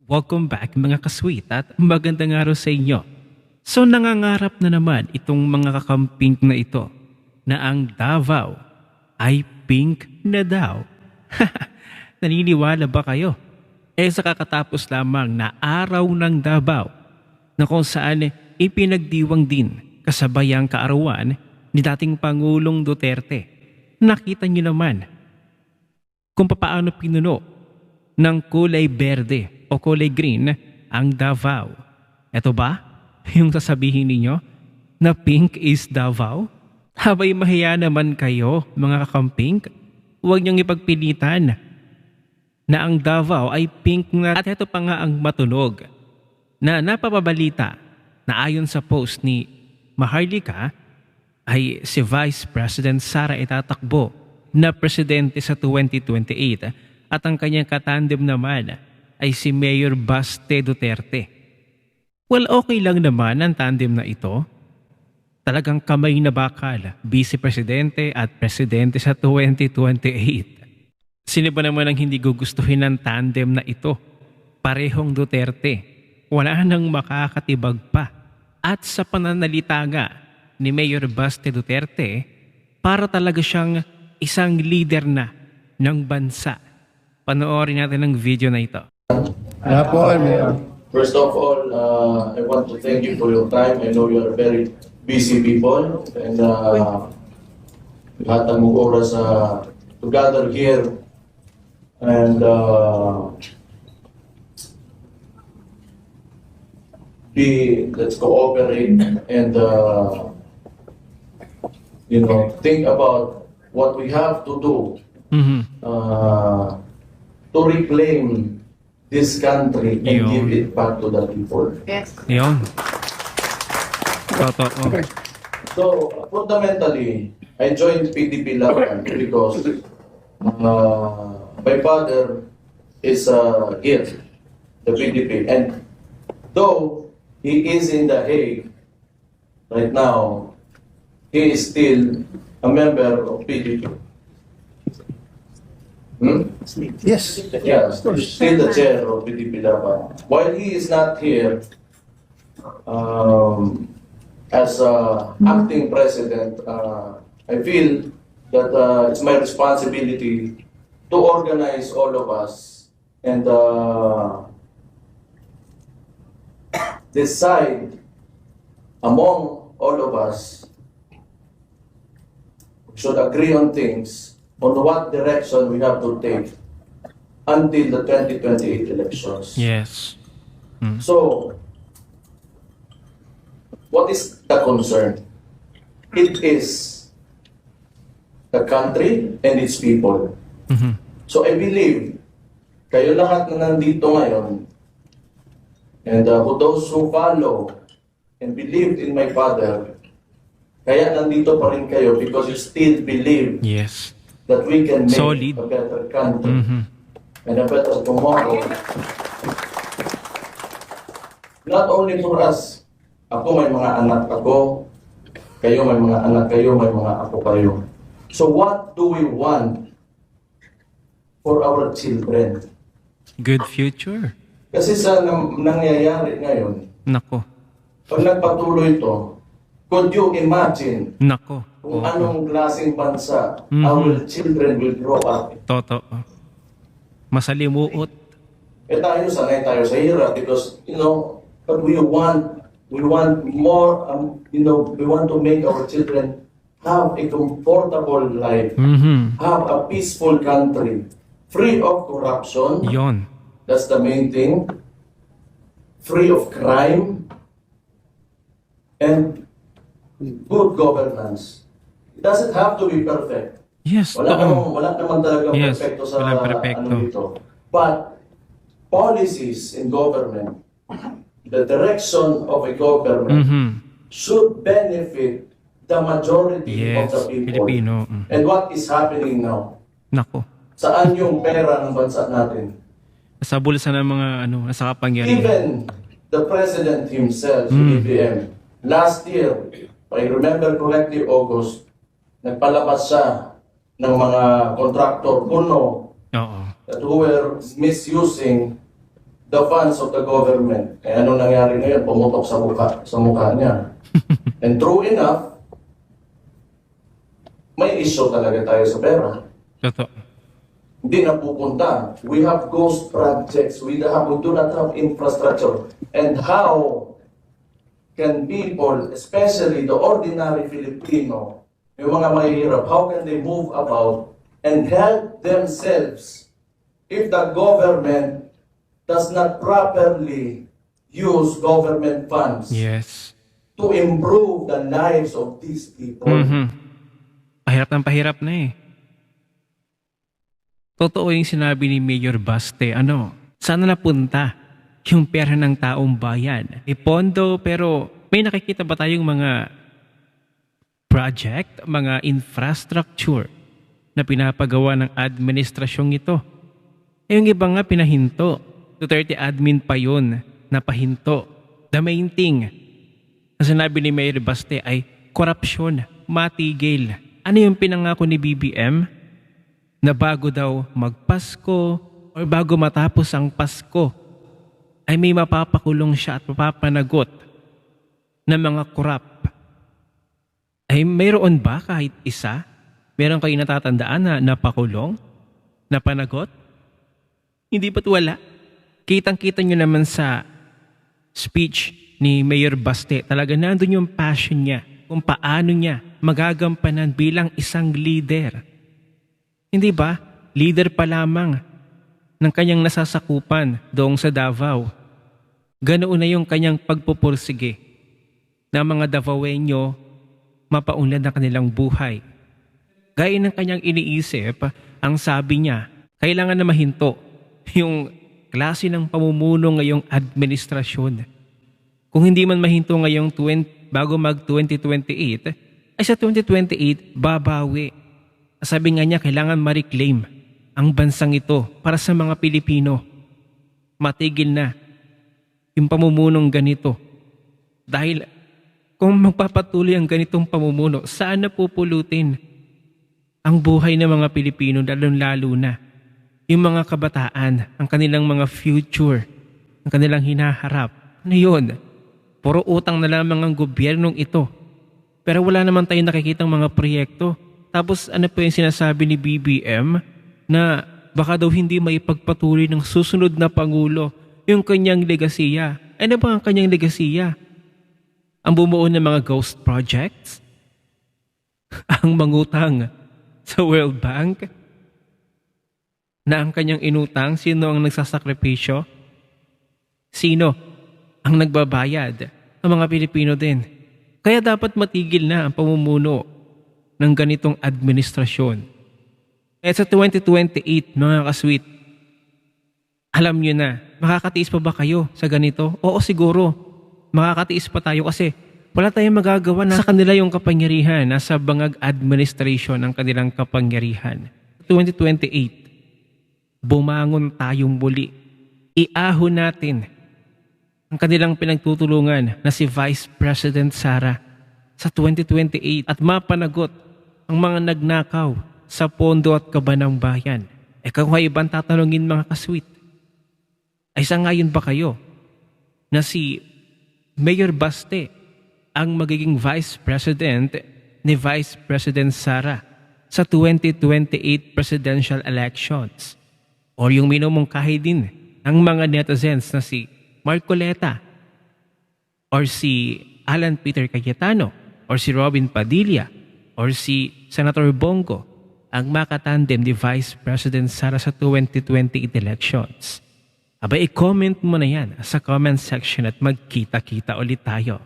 Welcome back mga kasweet at magandang araw sa inyo. So nangangarap na naman itong mga kakamping na ito na ang Davao ay pink na daw. Naniniwala ba kayo? Sa kakatapos lamang na araw ng Davao na kung saan ipinagdiwang din kasabay ang kaarawan ni dating Pangulong Duterte. Nakita niyo naman kung paano pinuno ng kulay berde o kulay green ang Davao. Ito ba yung sasabihin ninyo na pink is Davao? Habay mahiya naman kayo mga kakamping, huwag niyong ipagpilitan na ang Davao ay pink na. At ito pa nga ang matunog na napapabalita na ayon sa post ni Maharlika ay si Vice President Sara itatakbo na presidente sa 2028 at ang kanyang katandem naman ay si Mayor Baste Duterte. Well, okay lang naman ang tandem na ito. Talagang kamay na bakal, Vice Presidente at Presidente sa 2028. Sino ba naman ang hindi gugustuhin ng tandem na ito? Parehong Duterte. Wala nang makakatibag pa. At sa pananalita nga ni Mayor Baste Duterte, para talaga siyang isang leader na ng bansa. Panoorin natin ang video na ito. First of all, I want to thank you for your time. I know you are very busy people and lahat ng oras to gather here and let's cooperate and think about what we have to do to reclaim this country and give it back to the people. Yes. Yun. Totoo. So, fundamentally, I joined PDP Laban because my father is here, the PDP. And though he is in The Hague right now, he is still a member of PDP. Yes. Yeah, still the chair of PDP Laban. While he is not here as acting president, I feel that it's my responsibility to organize all of us and decide among all of us should agree on things on what direction we have to take until the 2028 elections. Yes. So, what is the concern? It is the country and its people. So I believe, kayo lahat na nandito ngayon, and for those who follow and believed in my father, kaya nandito pa rin kayo because you still believe Yes. that we can make Solid. a better country and a better tomorrow. Not only for us. Ako may mga anak ako, kayo may mga anak kayo, may mga apo kayo. So what do we want for our children? Good future. Kasi sa nangyayari ngayon, Nako. pag nagpatuloy ito, could you imagine Nako. kung anong klaseng bansa our children will grow up? Totoo. Masalimuot. Tayo, sanay tayo sa hirap because, but we want more, we want to make our children have a comfortable life, have a peaceful country, free of corruption. Yon. That's the main thing. Free of crime and good governance. It doesn't have to be perfect. Yes. Wala naman talaga Yes, perfecto sa walang perfecto. dito. But policies in government, the direction of a government should benefit the majority of Yes. the people. Filipino. And what is happening now? Nako. Saan yung pera ng bansa natin? Sa bulsa ng mga nasa kapangyarihan. Even the president himself, BBM, last year, if I remember correctly, August, nagpalabas siya ng mga contractor puno Oo. that who were misusing the funds of the government. Eh ano nangyari ngayon? Pumutok sa mukha niya. And true enough, may issue talaga tayo sa pera. Totoo. Hindi na pupunta. We have ghost projects. We do not have infrastructure. And how can people, especially the ordinary Filipino, yung mga mahihirap, how can they move about and help themselves if the government does not properly use government funds Yes. to improve the lives of these people? Pahirap na eh. Totoo yung sinabi ni Mayor Baste, sana napunta yung pera ng taong bayan. Pondo, pero may nakikita ba tayong mga project, mga infrastructure na pinapagawa ng administrasyong ito? Yung iba nga pinahinto. Duterte admin pa yun na pahinto. The main thing na sinabi ni Mayor Baste ay korupsyon, matigil. Ano yung pinangako ni BBM? Na bago daw magpasko o bago matapos ang Pasko ay may mapapakulong siya at mapapanagot ng mga korap. Ay mayroon ba kahit isa? Meron kayo natatandaan na napakulong? Napanagot? Hindi ba't wala? Kitang-kita nyo naman sa speech ni Mayor Baste, talaga nandun yung passion niya kung paano niya magagampanan bilang isang leader. Hindi ba? Leader pa lamang ng kanyang nasasakupan doong sa Davao. Ganoon na yung kanyang pagpupursige na mga Davaoenyo mapaunlad na kanilang buhay. Gaya ng kanyang iniisip, ang sabi niya, kailangan na mahinto yung klase ng pamumuno ngayong administrasyon. Kung hindi man mahinto ngayong bago mag-2028, ay sa 2028, babawi. Sabi nga niya, kailangan ma-reclaim ang bansang ito para sa mga Pilipino. Matigil na yung pamumunong ganito. Dahil kung magpapatuloy ang ganitong pamumuno, saan na pupulutin ang buhay ng mga Pilipino, lalo na yung mga kabataan, ang kanilang mga future, ang kanilang hinaharap. Ano yun? Puro utang na lamang ang gobyernong ito. Pero wala naman tayong nakikitang mga proyekto. Tapos ano po yung sinasabi ni BBM na baka daw hindi maipagpatuloy ng susunod na Pangulo yung kanyang legasiya. Ano ba ang kanyang legasiya? Ang bumuo ng mga ghost projects? Ang mangutang sa World Bank? Na ang kanyang inutang, sino ang nagsasakripisyo? Sino ang nagbabayad? Ang mga Pilipino din. Kaya dapat matigil na ang pamumuno ng ganitong administrasyon. At sa 2028, mga kasweet, alam nyo na, makakatiis pa ba kayo sa ganito? Oo, siguro. Makakatiis pa tayo kasi wala tayong magagawa na sa kanila yung kapangyarihan. Nasa bangag administration ang kanilang kapangyarihan. 2028, bumangon tayong muli. Iahon natin ang kanilang pinagtutulungan na si Vice President Sara sa 2028 at mapanagot ang mga nagnakaw sa pondo at kaba ng bayan. Kung kayo ibang tatanungin mga kasweet, ay sangayon ba kayo na si Mayor Baste ang magiging Vice President ni Vice President Sara sa 2028 presidential elections? O yung minumungkahi din ng mga netizens na si Marcoleta or si Alan Peter Cayetano or si Robin Padilla or si Senator Bongo ang makatandem ni Vice President Sara sa 2028 elections? Aba, i-comment mo na yan sa comment section at magkita-kita ulit tayo.